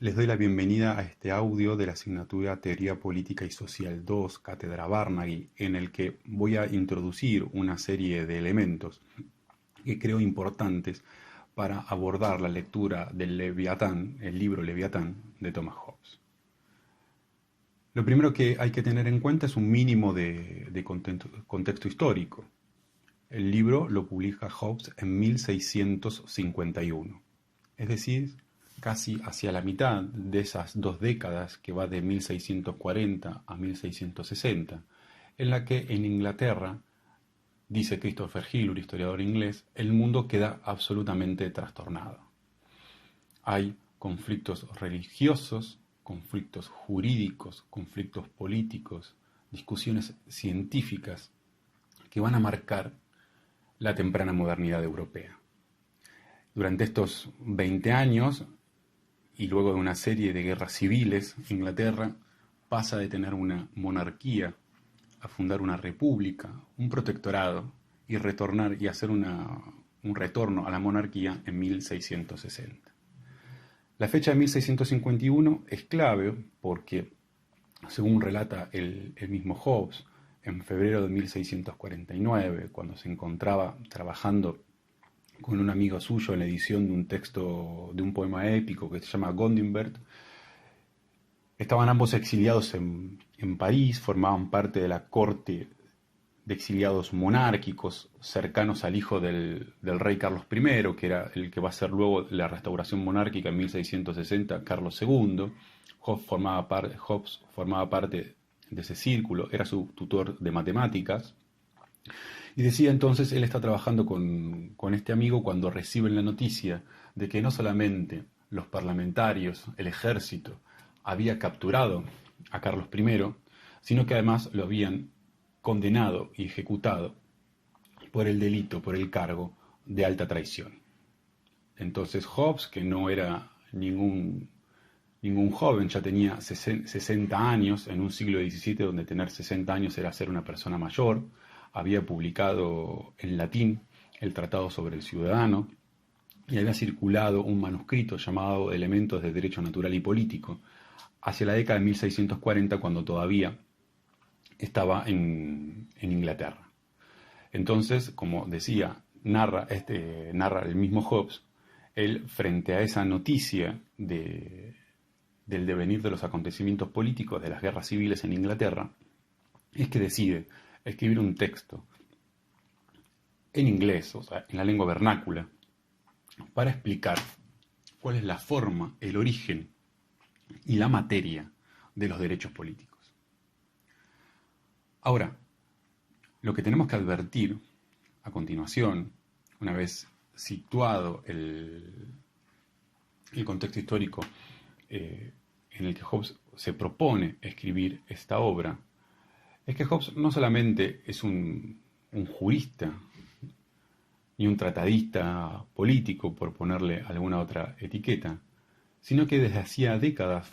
Les doy la bienvenida a este audio de la asignatura Teoría Política y Social 2, Cátedra Barnaghi, en el que voy a introducir una serie de elementos que creo importantes para abordar la lectura del Leviatán, el libro Leviatán de Thomas Hobbes. Lo primero que hay que tener en cuenta es un mínimo de contexto histórico. El libro lo publica Hobbes en 1651, es decir, casi hacia la mitad de esas 2 décadas que va de 1640 a 1660, en la que en Inglaterra, dice Christopher Hill, un historiador inglés, el mundo queda absolutamente trastornado. Hay conflictos religiosos, conflictos jurídicos, conflictos políticos, discusiones científicas que van a marcar la temprana modernidad europea. Durante estos 20 años, y luego de una serie de guerras civiles, Inglaterra pasa de tener una monarquía a fundar una república, un protectorado, y retornar y hacer un retorno a la monarquía en 1660. La fecha de 1651 es clave porque, según relata el mismo Hobbes, en febrero de 1649, cuando se encontraba trabajando con un amigo suyo en la edición de un texto de un poema épico que se llama Gondibert, estaban ambos exiliados en París, formaban parte de la corte de exiliados monárquicos cercanos al hijo del rey Carlos I, que era el que va a ser luego la restauración monárquica en 1660, Carlos II. Hobbes formaba parte de ese círculo, era su tutor de matemáticas. Y decía entonces, él está trabajando con este amigo cuando reciben la noticia de que no solamente los parlamentarios, el ejército, había capturado a Carlos I, sino que además lo habían condenado y ejecutado por el delito, por el cargo de alta traición. Entonces Hobbes, que no era ningún joven, ya tenía 60 años, en un siglo XVII donde tener 60 años era ser una persona mayor, había publicado en latín el Tratado sobre el Ciudadano y había circulado un manuscrito llamado Elementos de Derecho Natural y Político hacia la década de 1640, cuando todavía estaba en Inglaterra. Entonces, como decía, narra el mismo Hobbes, él frente a esa noticia del devenir de los acontecimientos políticos de las guerras civiles en Inglaterra, es que decide escribir un texto en inglés, o sea, en la lengua vernácula, para explicar cuál es la forma, el origen y la materia de los derechos políticos. Ahora, lo que tenemos que advertir a continuación, una vez situado el contexto histórico en el que Hobbes se propone escribir esta obra, es que Hobbes no solamente es un jurista ni un tratadista político, por ponerle alguna otra etiqueta, sino que desde hacía décadas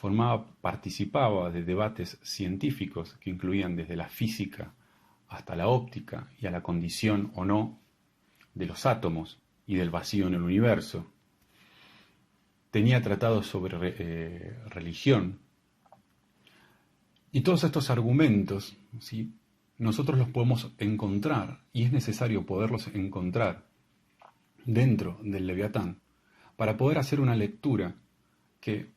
participaba de debates científicos que incluían desde la física hasta la óptica y a la condición o no de los átomos y del vacío en el universo. Tenía tratados sobre religión. Y todos estos argumentos, ¿sí?, nosotros los podemos encontrar, y es necesario poderlos encontrar dentro del Leviatán, para poder hacer una lectura que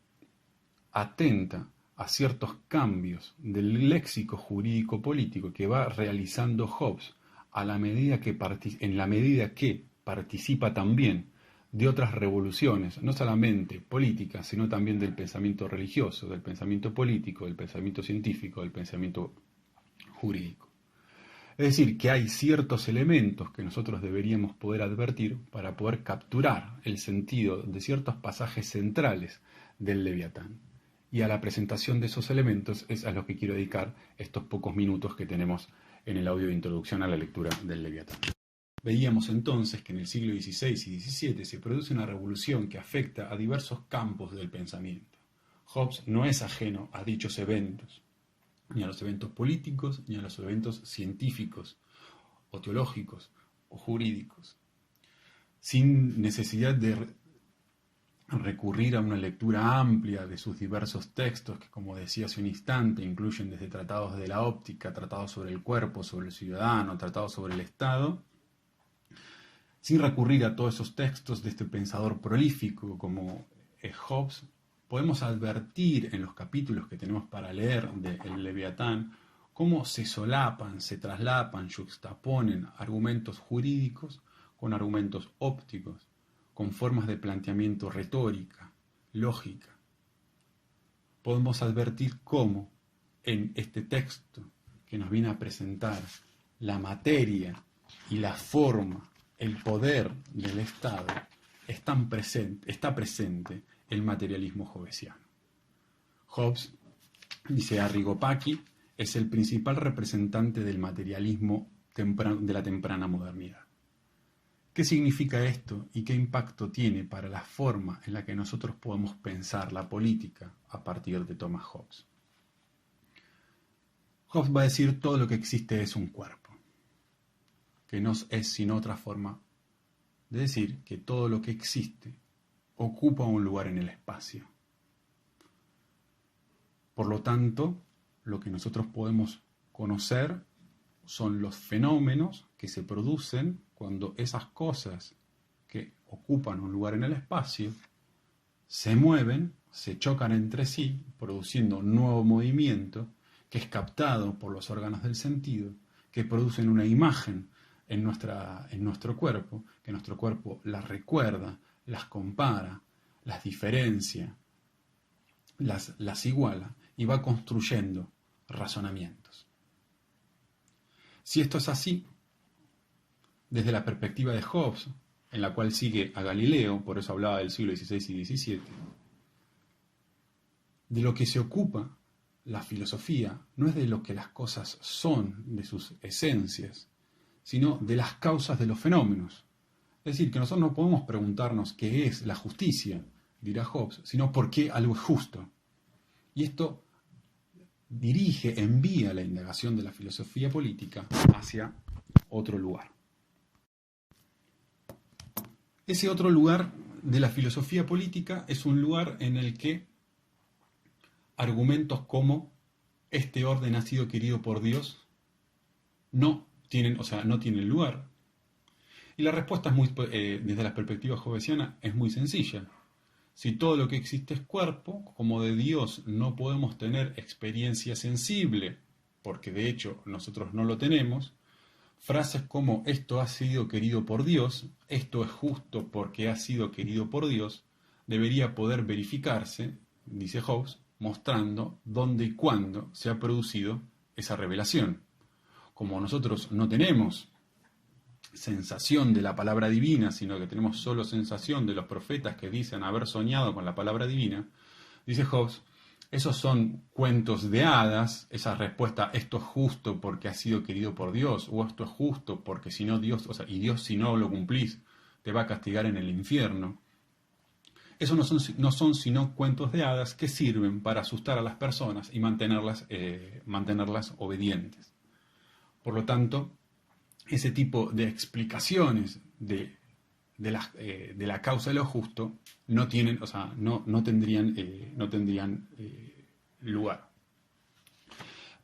atenta a ciertos cambios del léxico jurídico-político que va realizando Hobbes en la medida que participa también de otras revoluciones, no solamente políticas, sino también del pensamiento religioso, del pensamiento político, del pensamiento científico, del pensamiento jurídico. Es decir, que hay ciertos elementos que nosotros deberíamos poder advertir para poder capturar el sentido de ciertos pasajes centrales del Leviatán. Y a la presentación de esos elementos es a lo que quiero dedicar estos pocos minutos que tenemos en el audio de introducción a la lectura del Leviatán. Veíamos entonces que en el siglo XVI y XVII se produce una revolución que afecta a diversos campos del pensamiento. Hobbes no es ajeno a dichos eventos, ni a los eventos políticos, ni a los eventos científicos, o teológicos, o jurídicos. Sin necesidad de recurrir a una lectura amplia de sus diversos textos, que como decía hace un instante, incluyen desde tratados de la óptica, tratados sobre el cuerpo, sobre el ciudadano, tratados sobre el Estado, sin recurrir a todos esos textos de este pensador prolífico como Hobbes, podemos advertir en los capítulos que tenemos para leer de El Leviatán cómo se solapan, se traslapan, yuxtaponen argumentos jurídicos con argumentos ópticos, con formas de planteamiento retórica, lógica. Podemos advertir cómo en este texto que nos viene a presentar la materia y la forma, el poder del Estado, está presente el materialismo hobbesiano. Hobbes, dice Arrigo Pacchi, es el principal representante del materialismo de la temprana modernidad. ¿Qué significa esto y qué impacto tiene para la forma en la que nosotros podemos pensar la política a partir de Thomas Hobbes? Hobbes va a decir todo lo que existe es un cuerpo, que no es sino otra forma de decir que todo lo que existe ocupa un lugar en el espacio. Por lo tanto, lo que nosotros podemos conocer son los fenómenos que se producen cuando esas cosas que ocupan un lugar en el espacio se mueven, se chocan entre sí, produciendo un nuevo movimiento que es captado por los órganos del sentido, que producen una imagen en nuestro cuerpo, que nuestro cuerpo las recuerda, las compara, las diferencia, las iguala y va construyendo razonamientos. Si esto es así, desde la perspectiva de Hobbes, en la cual sigue a Galileo, por eso hablaba del siglo XVI y XVII, de lo que se ocupa la filosofía no es de lo que las cosas son, de sus esencias, sino de las causas de los fenómenos. Es decir, que nosotros no podemos preguntarnos qué es la justicia, dirá Hobbes, sino por qué algo es justo. Y esto envía la indagación de la filosofía política hacia otro lugar. Ese otro lugar de la filosofía política es un lugar en el que argumentos como este orden ha sido querido por Dios no tienen lugar. Y la respuesta es desde la perspectiva hobbesiana es muy sencilla. Si todo lo que existe es cuerpo, como de Dios no podemos tener experiencia sensible, porque de hecho nosotros no lo tenemos, frases como esto ha sido querido por Dios, esto es justo porque ha sido querido por Dios, debería poder verificarse, dice Hobbes, mostrando dónde y cuándo se ha producido esa revelación. Como nosotros no tenemos sensación de la palabra divina, sino que tenemos solo sensación de los profetas que dicen haber soñado con la palabra divina, dice Hobbes, esos son cuentos de hadas, esa respuesta, esto es justo porque ha sido querido por Dios, o esto es justo porque si no Dios, y Dios si no lo cumplís, te va a castigar en el infierno. Esos no son sino cuentos de hadas que sirven para asustar a las personas y mantenerlas obedientes. Por lo tanto, ese tipo de explicaciones de la causa de lo justo no tendrían lugar.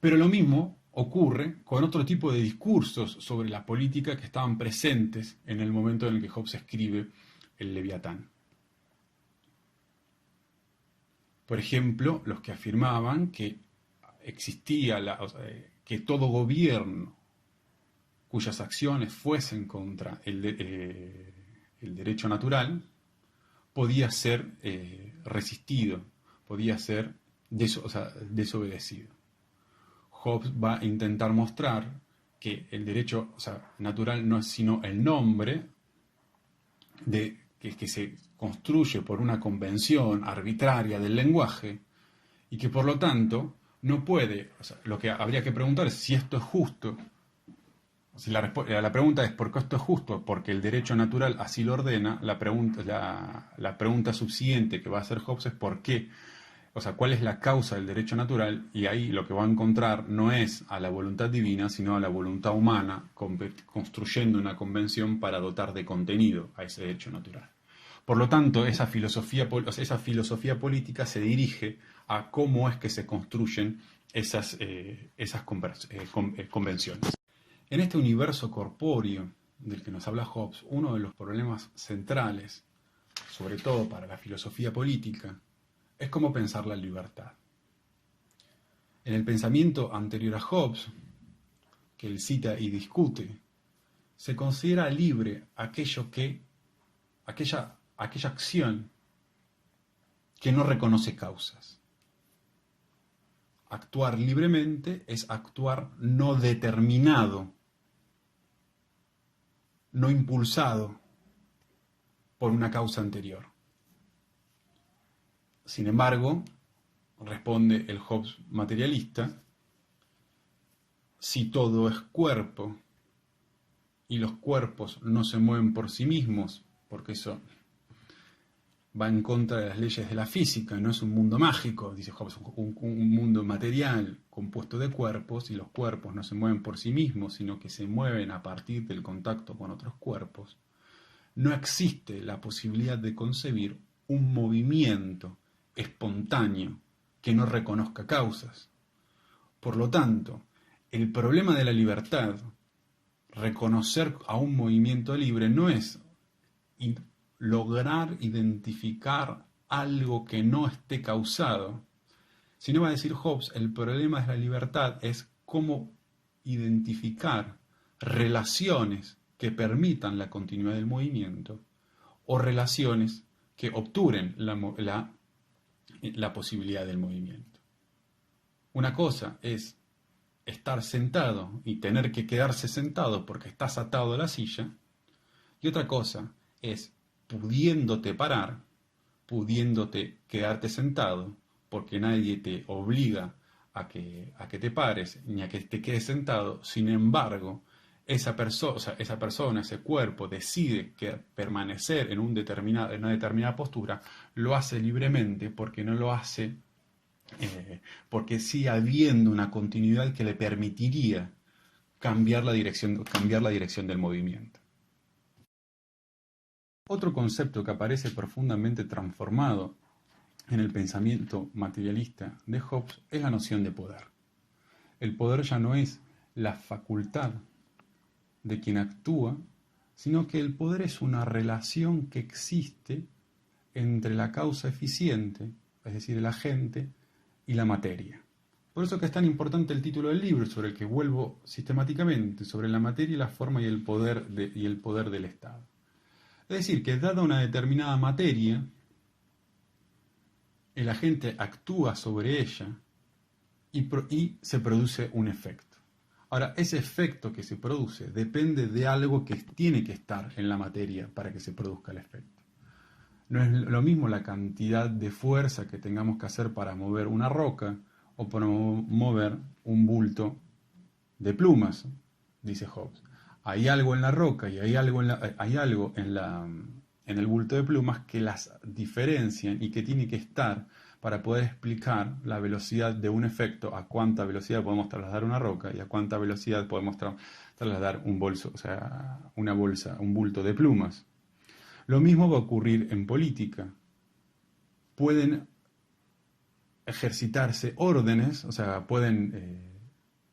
Pero lo mismo ocurre con otro tipo de discursos sobre la política que estaban presentes en el momento en el que Hobbes escribe el Leviatán. Por ejemplo, los que afirmaban que existía que todo gobierno cuyas acciones fuesen contra el derecho natural, podía ser resistido, podía ser desobedecido. Hobbes va a intentar mostrar que el derecho natural no es sino el nombre que se construye por una convención arbitraria del lenguaje y que por lo tanto no puede, lo que habría que preguntar es si esto es justo. Si la pregunta es ¿por qué esto es justo? Porque el derecho natural así lo ordena. La pregunta subsiguiente que va a hacer Hobbes es ¿por qué? ¿Cuál es la causa del derecho natural? Y ahí lo que va a encontrar no es a la voluntad divina, sino a la voluntad humana, construyendo una convención para dotar de contenido a ese derecho natural. Por lo tanto, esa filosofía política se dirige a cómo es que se construyen esas convenciones. En este universo corpóreo del que nos habla Hobbes, uno de los problemas centrales, sobre todo para la filosofía política, es cómo pensar la libertad. En el pensamiento anterior a Hobbes, que él cita y discute, se considera libre aquella acción que no reconoce causas. Actuar libremente es actuar no determinado, no impulsado por una causa anterior. Sin embargo, responde el Hobbes materialista, si todo es cuerpo y los cuerpos no se mueven por sí mismos, porque eso va en contra de las leyes de la física, no es un mundo mágico, dice Hobbes, un mundo material compuesto de cuerpos, y los cuerpos no se mueven por sí mismos, sino que se mueven a partir del contacto con otros cuerpos, no existe la posibilidad de concebir un movimiento espontáneo que no reconozca causas. Por lo tanto, el problema de la libertad, reconocer a un movimiento libre, no es lograr identificar algo que no esté causado, sino, va a decir Hobbes, el problema de la libertad es cómo identificar relaciones que permitan la continuidad del movimiento o relaciones que obturen la posibilidad del movimiento. Una cosa es estar sentado y tener que quedarse sentado porque estás atado a la silla, y otra cosa es pudiéndote parar, pudiéndote quedarte sentado, porque nadie te obliga a que te pares ni a que te quedes sentado. Sin embargo, esa persona, ese cuerpo decide permanecer en una determinada postura, lo hace libremente porque no lo hace, porque sigue habiendo una continuidad que le permitiría cambiar la dirección del movimiento. Otro concepto que aparece profundamente transformado en el pensamiento materialista de Hobbes es la noción de poder. El poder ya no es la facultad de quien actúa, sino que el poder es una relación que existe entre la causa eficiente, es decir, el agente, y la materia. Por eso que es tan importante el título del libro, sobre el que vuelvo sistemáticamente, sobre la materia, la forma y el poder del Estado. Es decir, que dada una determinada materia, el agente actúa sobre ella y se produce un efecto. Ahora, ese efecto que se produce depende de algo que tiene que estar en la materia para que se produzca el efecto. No es lo mismo la cantidad de fuerza que tengamos que hacer para mover una roca o para mover un bulto de plumas, dice Hobbes. Hay algo en la roca y hay algo en el bulto de plumas que las diferencian y que tiene que estar para poder explicar la velocidad de un efecto, a cuánta velocidad podemos trasladar una roca y a cuánta velocidad podemos trasladar un bulto de plumas. Lo mismo va a ocurrir en política. Pueden ejercitarse órdenes, o sea, pueden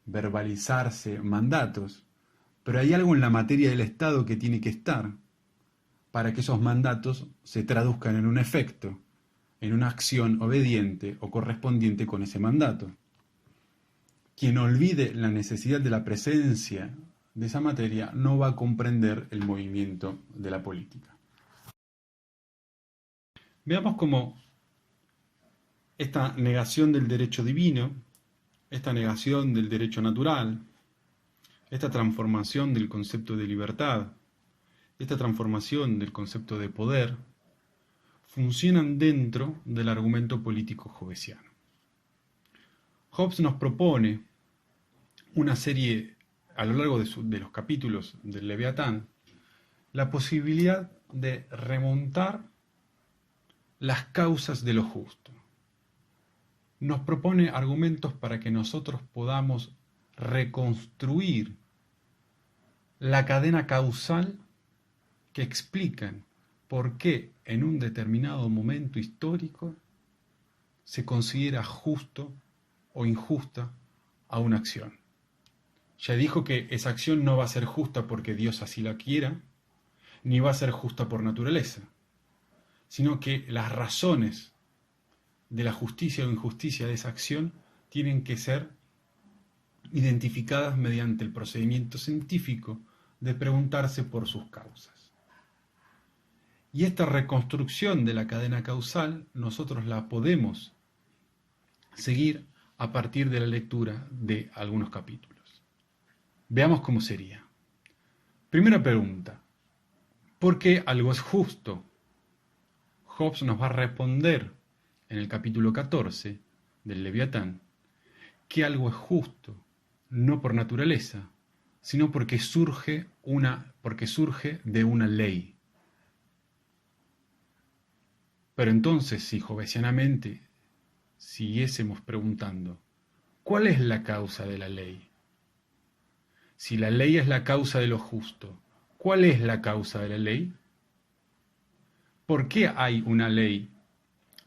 verbalizarse mandatos, pero hay algo en la materia del Estado que tiene que estar para que esos mandatos se traduzcan en un efecto, en una acción obediente o correspondiente con ese mandato. Quien olvide la necesidad de la presencia de esa materia no va a comprender el movimiento de la política. Veamos cómo esta negación del derecho divino, esta negación del derecho natural, esta transformación del concepto de libertad, esta transformación del concepto de poder, funcionan dentro del argumento político hobbesiano. Hobbes nos propone una serie, a lo largo de los capítulos del Leviatán, la posibilidad de remontar las causas de lo justo. Nos propone argumentos para que nosotros podamos reconstruir la cadena causal que explican por qué en un determinado momento histórico se considera justo o injusta a una acción. Ya dijo que esa acción no va a ser justa porque Dios así la quiera, ni va a ser justa por naturaleza, sino que las razones de la justicia o injusticia de esa acción tienen que ser identificadas mediante el procedimiento científico de preguntarse por sus causas. Y esta reconstrucción de la cadena causal nosotros la podemos seguir a partir de la lectura de algunos capítulos. Veamos cómo sería. Primera pregunta: ¿por qué algo es justo? Hobbes nos va a responder en el capítulo 14 del Leviatán que algo es justo, no por naturaleza, sino porque surge de una ley. Pero entonces, si hobbesianamente siguiésemos preguntando, ¿cuál es la causa de la ley? Si la ley es la causa de lo justo, ¿cuál es la causa de la ley? ¿Por qué hay una ley?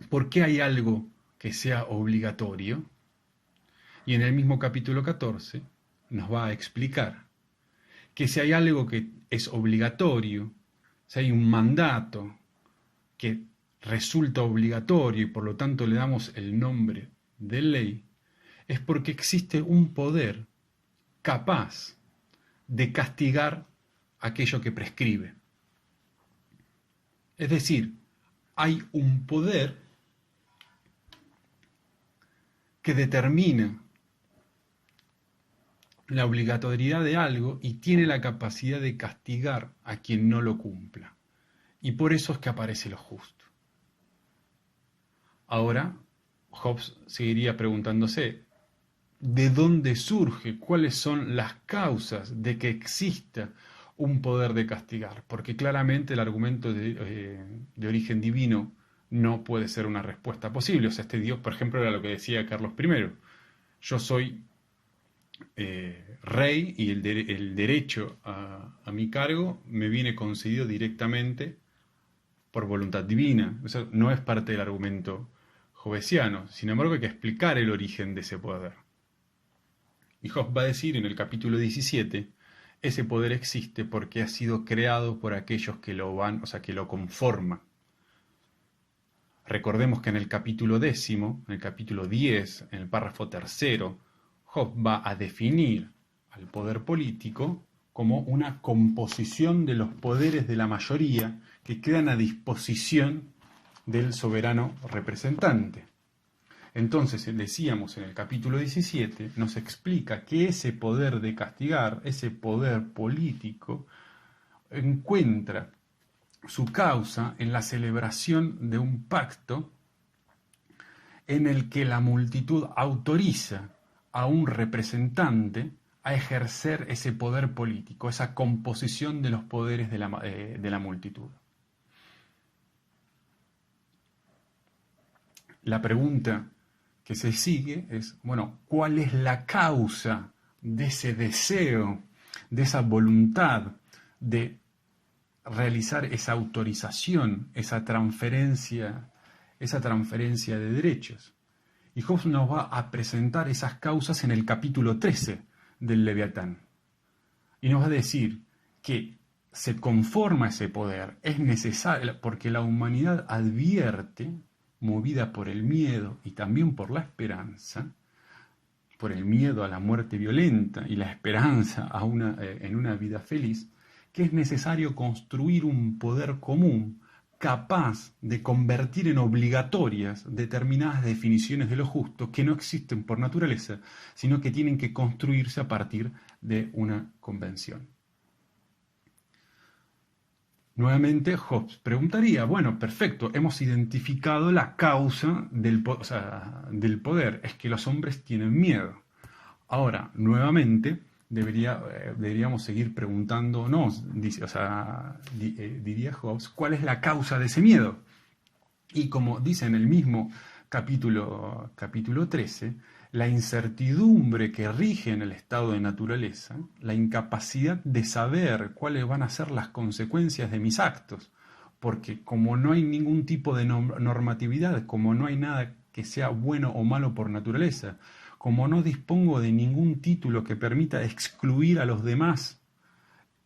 ¿Por qué hay algo que sea obligatorio? Y en el mismo capítulo 14 nos va a explicar que si hay algo que es obligatorio, si hay un mandato que resulta obligatorio y por lo tanto le damos el nombre de ley, es porque existe un poder capaz de castigar aquello que prescribe. Es decir, hay un poder que determina la obligatoriedad de algo y tiene la capacidad de castigar a quien no lo cumpla. Y por eso es que aparece lo justo. Ahora, Hobbes seguiría preguntándose, ¿de dónde surge? ¿Cuáles son las causas de que exista un poder de castigar? Porque claramente el argumento de origen divino no puede ser una respuesta posible. O sea, este Dios, por ejemplo, era lo que decía Carlos I. Yo soy rey y el derecho a mi cargo me viene concedido directamente por voluntad divina. O sea, no es parte del argumento hobbesiano. Sin embargo, hay que explicar el origen de ese poder. Y Hobbes va a decir en el capítulo 17, ese poder existe porque ha sido creado por aquellos que lo van, o sea, que lo conforman. Recordemos que en el capítulo 10, en el capítulo 10, en el párrafo 3, Hobbes va a definir al poder político como una composición de los poderes de la mayoría que quedan a disposición del soberano representante. Entonces, decíamos en el capítulo 17, nos explica que ese poder de castigar, ese poder político, encuentra su causa en la celebración de un pacto en el que la multitud autoriza a un representante a ejercer ese poder político, esa composición de los poderes de la multitud. La pregunta que se sigue es, bueno, ¿cuál es la causa de ese deseo, de esa voluntad de realizar esa autorización, esa transferencia de derechos? Y Hobbes nos va a presentar esas causas en el capítulo 13 del Leviatán. Y nos va a decir que se conforma ese poder, es necesario, porque la humanidad advierte, movida por el miedo y también por la esperanza, por el miedo a la muerte violenta y la esperanza en una vida feliz, que es necesario construir un poder común capaz de convertir en obligatorias determinadas definiciones de lo justo que no existen por naturaleza, sino que tienen que construirse a partir de una convención. Nuevamente Hobbes preguntaría, bueno, perfecto, hemos identificado la causa del poder, es que los hombres tienen miedo. Ahora, nuevamente, deberíamos seguir preguntándonos, diría Hobbes, ¿cuál es la causa de ese miedo? Y como dice en el mismo capítulo 13, la incertidumbre que rige en el estado de naturaleza, la incapacidad de saber cuáles van a ser las consecuencias de mis actos, porque como no hay ningún tipo de normatividad, como no hay nada que sea bueno o malo por naturaleza, como no dispongo de ningún título que permita excluir a los demás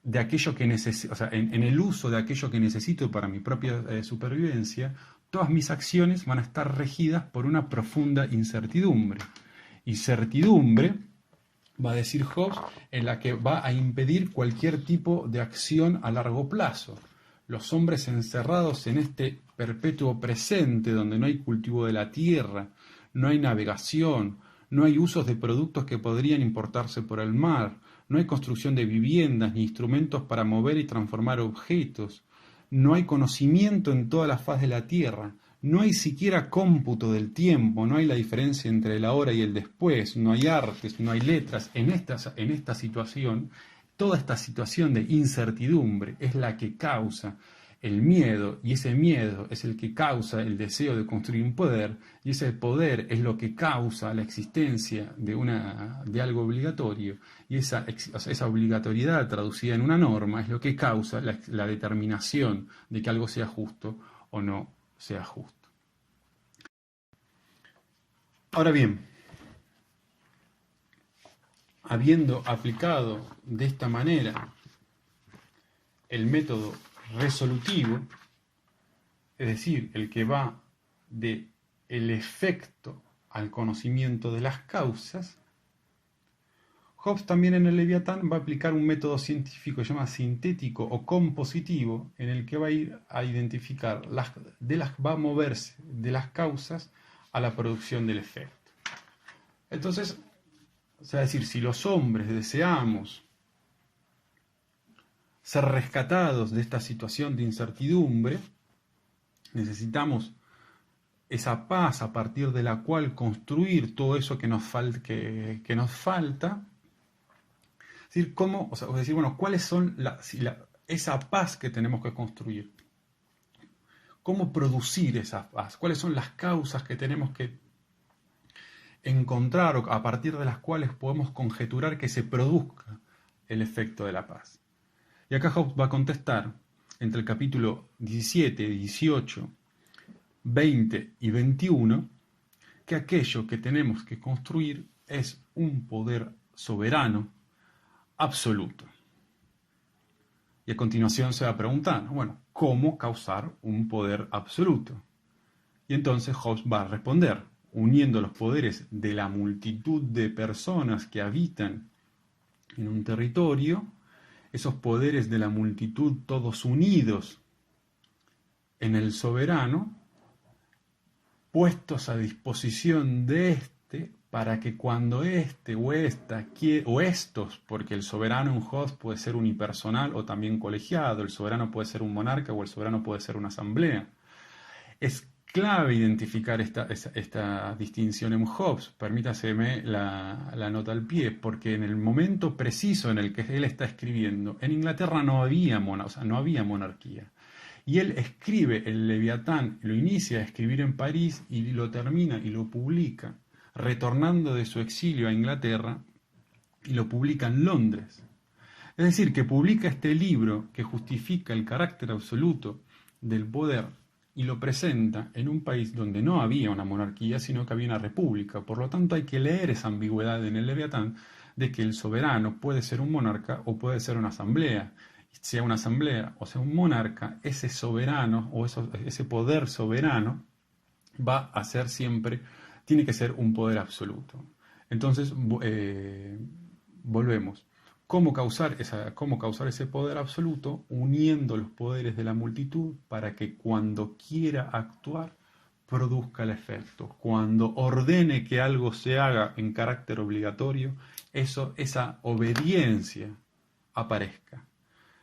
de aquello que necesito, o sea, en el uso de aquello que necesito para mi propia supervivencia, todas mis acciones van a estar regidas por una profunda incertidumbre. Incertidumbre, va a decir Hobbes, en la que va a impedir cualquier tipo de acción a largo plazo. Los hombres encerrados en este perpetuo presente donde no hay cultivo de la tierra, no hay navegación, no hay usos de productos que podrían importarse por el mar, no hay construcción de viviendas ni instrumentos para mover y transformar objetos, no hay conocimiento en toda la faz de la tierra, no hay siquiera cómputo del tiempo, no hay la diferencia entre el ahora y el después, no hay artes, no hay letras. En esta situación, toda esta situación de incertidumbre es la que causa el miedo, y ese miedo es el que causa el deseo de construir un poder, y ese poder es lo que causa la existencia de algo obligatorio, y esa obligatoriedad traducida en una norma es lo que causa la determinación de que algo sea justo o no sea justo. Ahora bien, habiendo aplicado de esta manera el método resolutivo, es decir, el que va de el efecto al conocimiento de las causas, Hobbes también en el Leviatán va a aplicar un método científico que se llama sintético o compositivo, en el que va a ir a identificar, va a moverse de las causas a la producción del efecto. Entonces, o sea, decir, si los hombres deseamos ser rescatados de esta situación de incertidumbre, necesitamos esa paz a partir de la cual construir todo eso que nos falta. Es decir, bueno, ¿cuáles son esa paz que tenemos que construir? ¿Cómo producir esa paz? ¿Cuáles son las causas que tenemos que encontrar o a partir de las cuales podemos conjeturar que se produzca el efecto de la paz? Y acá Hobbes va a contestar entre el capítulo 17, 18, 20 y 21 que aquello que tenemos que construir es un poder soberano absoluto. Y a continuación se va a preguntar, bueno, ¿cómo causar un poder absoluto? Y entonces Hobbes va a responder, uniendo los poderes de la multitud de personas que habitan en un territorio, esos poderes de la multitud todos unidos en el soberano, puestos a disposición de éste para que cuando éste o esta o estos, porque el soberano en Hobbes puede ser unipersonal o también colegiado, el soberano puede ser un monarca o el soberano puede ser una asamblea. Es clave identificar esta distinción en Hobbes, permítaseme la nota al pie, porque en el momento preciso en el que él está escribiendo, en Inglaterra no había monarquía. Y él escribe el Leviatán, lo inicia a escribir en París y lo termina y lo publica, retornando de su exilio a Inglaterra, y lo publica en Londres. Es decir, que publica este libro que justifica el carácter absoluto del poder y lo presenta en un país donde no había una monarquía, sino que había una república. Por lo tanto, hay que leer esa ambigüedad en el Leviatán de que el soberano puede ser un monarca o puede ser una asamblea. Sea una asamblea o sea un monarca, ese soberano o ese poder soberano va a ser siempre, tiene que ser un poder absoluto. Entonces, volvemos. ¿Cómo causar ese poder absoluto? Uniendo los poderes de la multitud para que cuando quiera actuar produzca el efecto. Cuando ordene que algo se haga en carácter obligatorio, esa obediencia aparezca.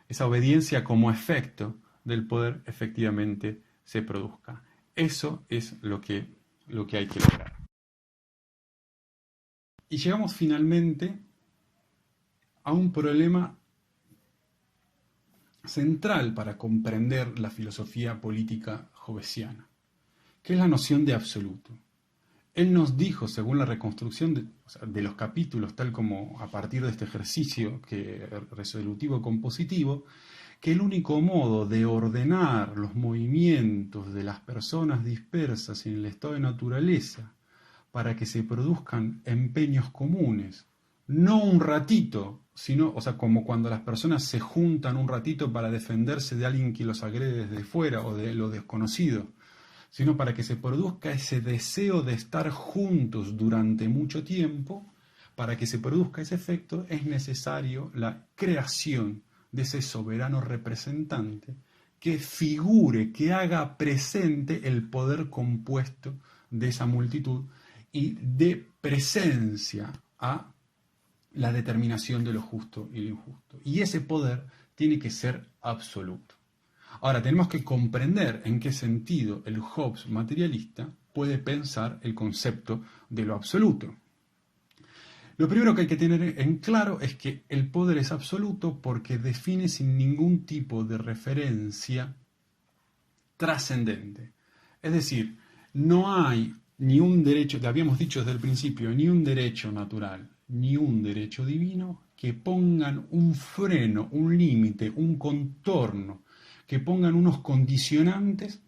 Esa obediencia como efecto del poder efectivamente se produzca. Eso es lo que hay que lograr. Y llegamos finalmente a un problema central para comprender la filosofía política hobbesiana, que es la noción de absoluto. Él nos dijo, según la reconstrucción de los capítulos, tal como a partir de este ejercicio resolutivo compositivo, que el único modo de ordenar los movimientos de las personas dispersas en el estado de naturaleza para que se produzcan empeños comunes, no un ratito, sino, o sea, como cuando las personas se juntan un ratito para defenderse de alguien que los agrede desde fuera o de lo desconocido, sino para que se produzca ese deseo de estar juntos durante mucho tiempo. Para que se produzca ese efecto es necesario la creación de ese soberano representante que figure, que haga presente el poder compuesto de esa multitud y dé presencia a la determinación de lo justo y lo injusto. Y ese poder tiene que ser absoluto. Ahora, tenemos que comprender en qué sentido el Hobbes materialista puede pensar el concepto de lo absoluto. Lo primero que hay que tener en claro es que el poder es absoluto porque define sin ningún tipo de referencia trascendente. Es decir, no hay ni un derecho, te habíamos dicho desde el principio, ni un derecho natural, ni un derecho divino que pongan un freno, un límite, un contorno, que pongan unos condicionantes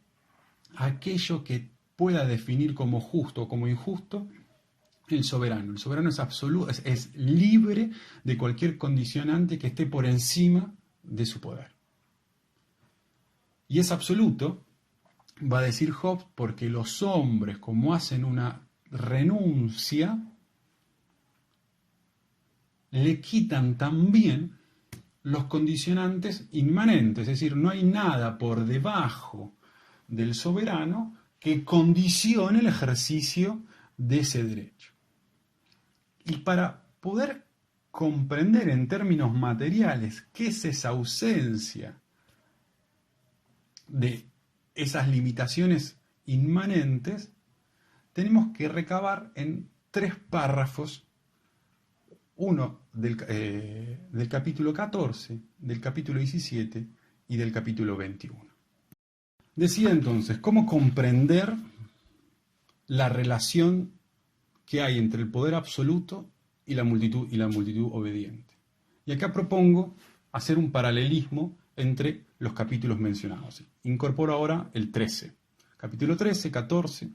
a aquello que pueda definir como justo o como injusto el soberano. El soberano es absoluto, es libre de cualquier condicionante que esté por encima de su poder. Y es absoluto, va a decir Hobbes, porque los hombres, como hacen una renuncia, le quitan también los condicionantes inmanentes, es decir, no hay nada por debajo del soberano que condicione el ejercicio de ese derecho. Y para poder comprender en términos materiales qué es esa ausencia de esas limitaciones inmanentes, tenemos que recabar en 3 párrafos, uno del capítulo 14, del capítulo 17 y del capítulo 21. Decía entonces, ¿cómo comprender la relación que hay entre el poder absoluto y la multitud obediente? Y acá propongo hacer un paralelismo entre los capítulos mencionados. Incorporo ahora el 13, capítulo 13, 14,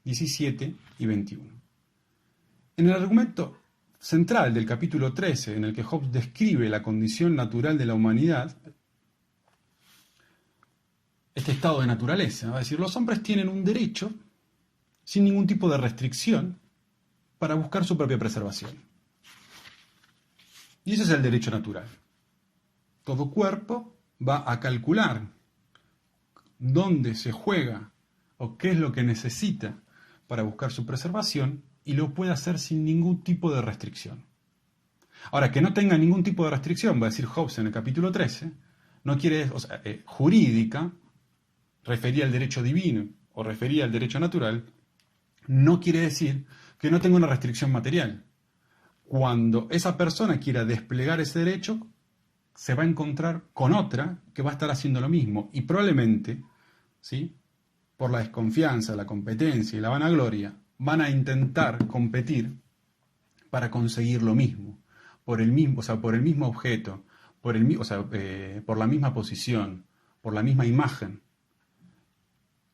17 y 21. En el argumento central del capítulo 13, en el que Hobbes describe la condición natural de la humanidad, este estado de naturaleza, va a decir, los hombres tienen un derecho sin ningún tipo de restricción para buscar su propia preservación. Y ese es el derecho natural. Todo cuerpo va a calcular dónde se juega o qué es lo que necesita para buscar su preservación y lo puede hacer sin ningún tipo de restricción. Ahora, que no tenga ningún tipo de restricción, va a decir Hobbes en el capítulo 13, no quiere, jurídica, refería al derecho divino o refería al derecho natural, no quiere decir que no tenga una restricción material. Cuando esa persona quiera desplegar ese derecho, se va a encontrar con otra que va a estar haciendo lo mismo y probablemente, ¿sí?, por la desconfianza, la competencia y la vanagloria, van a intentar competir para conseguir lo mismo, por el mismo objeto, por la misma posición, por la misma imagen.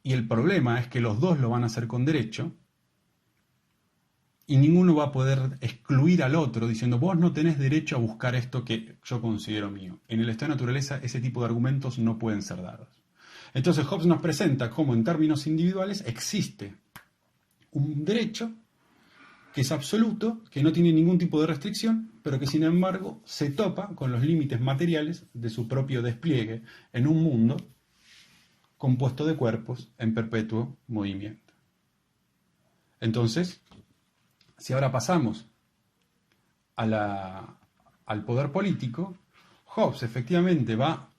Y el problema es que los dos lo van a hacer con derecho y ninguno va a poder excluir al otro diciendo vos no tenés derecho a buscar esto que yo considero mío. En el estado de naturaleza ese tipo de argumentos no pueden ser dados. Entonces Hobbes nos presenta cómo en términos individuales existe un derecho que es absoluto, que no tiene ningún tipo de restricción, pero que sin embargo se topa con los límites materiales de su propio despliegue en un mundo compuesto de cuerpos en perpetuo movimiento. Entonces, si ahora pasamos al poder político, Hobbes efectivamente va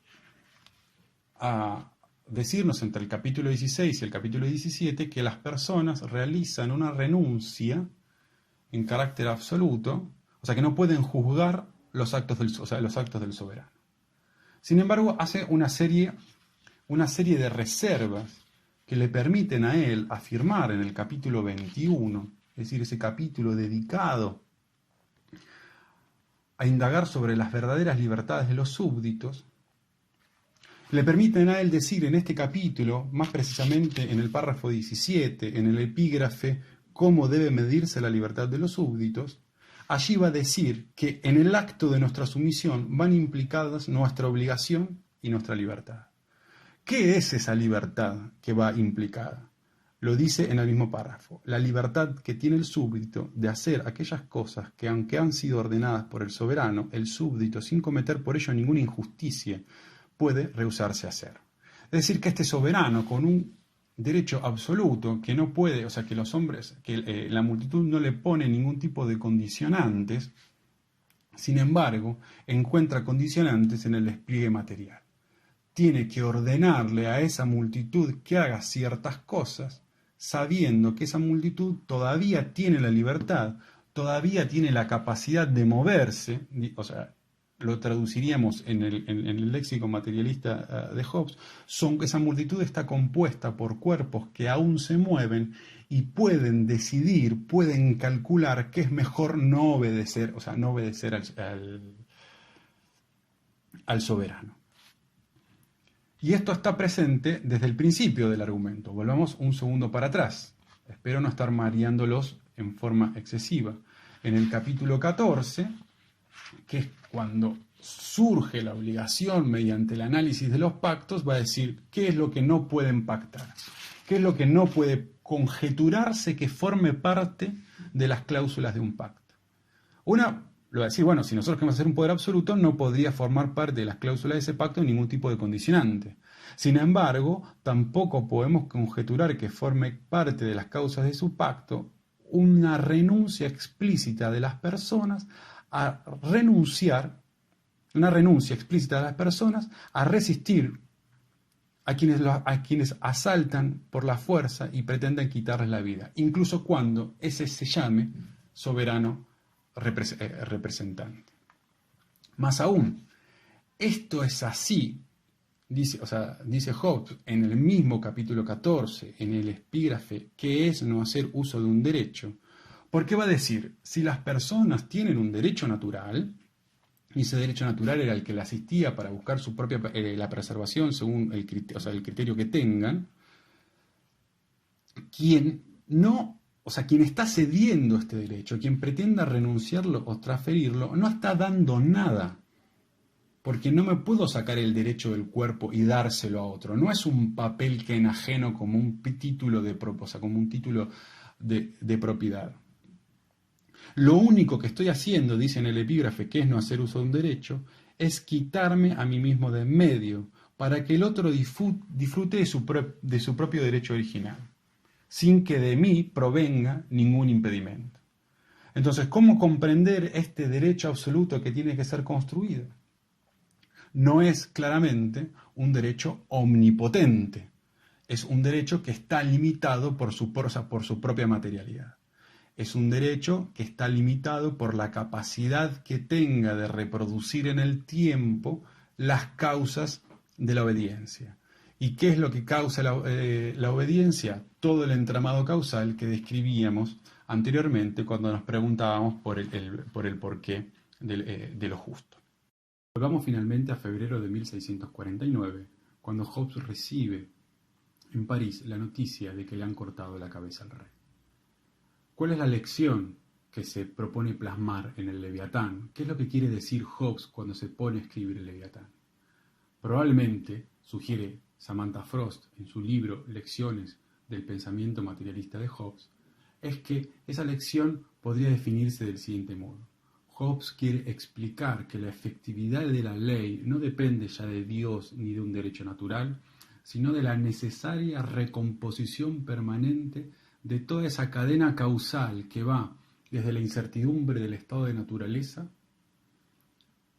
a decirnos entre el capítulo 16 y el capítulo 17 que las personas realizan una renuncia en carácter absoluto, o sea que no pueden juzgar los actos del soberano. Sin embargo, hace una serie de reservas que le permiten a él afirmar en el capítulo 21, es decir, ese capítulo dedicado a indagar sobre las verdaderas libertades de los súbditos, le permiten a él decir en este capítulo, más precisamente en el párrafo 17, en el epígrafe, cómo debe medirse la libertad de los súbditos. Allí va a decir que en el acto de nuestra sumisión van implicadas nuestra obligación y nuestra libertad. ¿Qué es esa libertad que va implicada? Lo dice en el mismo párrafo. La libertad que tiene el súbdito de hacer aquellas cosas que, aunque han sido ordenadas por el soberano, el súbdito, sin cometer por ello ninguna injusticia, puede rehusarse a hacer. Es decir, que este soberano, con un derecho absoluto, que no puede, o sea, que los hombres, que la multitud no le pone ningún tipo de condicionantes, sin embargo, encuentra condicionantes en el despliegue material. Tiene que ordenarle a esa multitud que haga ciertas cosas, sabiendo que esa multitud todavía tiene la libertad, todavía tiene la capacidad de moverse, o sea, lo traduciríamos en el léxico materialista de Hobbes, esa multitud está compuesta por cuerpos que aún se mueven y pueden decidir, pueden calcular que es mejor no obedecer, o sea, no obedecer al soberano. Y esto está presente desde el principio del argumento. Volvamos un segundo para atrás. Espero no estar mareándolos en forma excesiva. En el capítulo 14, que es cuando surge la obligación mediante el análisis de los pactos, va a decir qué es lo que no pueden pactar, qué es lo que no puede conjeturarse que forme parte de las cláusulas de un pacto. Una lo va a decir, bueno, si nosotros queremos hacer un poder absoluto, no podría formar parte de las cláusulas de ese pacto ningún tipo de condicionante. Sin embargo, tampoco podemos conjeturar que forme parte de las causas de su pacto una renuncia explícita de las personas a renunciar, una renuncia explícita de las personas a resistir a quienes asaltan por la fuerza y pretenden quitarles la vida, incluso cuando ese se llame soberano representante. Más aún, esto es así, dice Hobbes en el mismo capítulo 14, en el epígrafe, que es no hacer uso de un derecho, porque va a decir, si las personas tienen un derecho natural, y ese derecho natural era el que le asistía para buscar su propia la preservación según el criterio que tengan, quien está cediendo este derecho, quien pretenda renunciarlo o transferirlo, no está dando nada. Porque no me puedo sacar el derecho del cuerpo y dárselo a otro. No es un papel que enajeno como un título de propiedad. Lo único que estoy haciendo, dice en el epígrafe, que es no hacer uso de un derecho, es quitarme a mí mismo de en medio, para que el otro disfrute de su propio derecho original, sin que de mí provenga ningún impedimento. Entonces, ¿cómo comprender este derecho absoluto que tiene que ser construido? No es claramente un derecho omnipotente, es un derecho que está limitado por su propia materialidad. Es un derecho que está limitado por la capacidad que tenga de reproducir en el tiempo las causas de la obediencia. ¿Y qué es lo que causa la obediencia? Todo el entramado causal que describíamos anteriormente cuando nos preguntábamos por el porqué de lo justo. Volvamos finalmente a febrero de 1649, cuando Hobbes recibe en París la noticia de que le han cortado la cabeza al rey. ¿Cuál es la lección que se propone plasmar en el Leviatán? ¿Qué es lo que quiere decir Hobbes cuando se pone a escribir el Leviatán? Probablemente, sugiere Samantha Frost en su libro Lecciones del pensamiento materialista de Hobbes, es que esa lección podría definirse del siguiente modo. Hobbes quiere explicar que la efectividad de la ley no depende ya de Dios ni de un derecho natural, sino de la necesaria recomposición permanente de toda esa cadena causal que va desde la incertidumbre del estado de naturaleza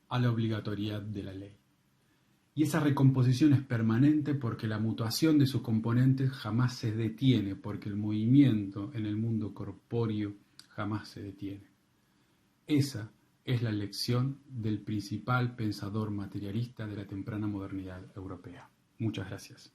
a la obligatoriedad de la ley. Y esa recomposición es permanente porque la mutuación de sus componentes jamás se detiene, porque el movimiento en el mundo corpóreo jamás se detiene. Esa es la lección del principal pensador materialista de la temprana modernidad europea. Muchas gracias.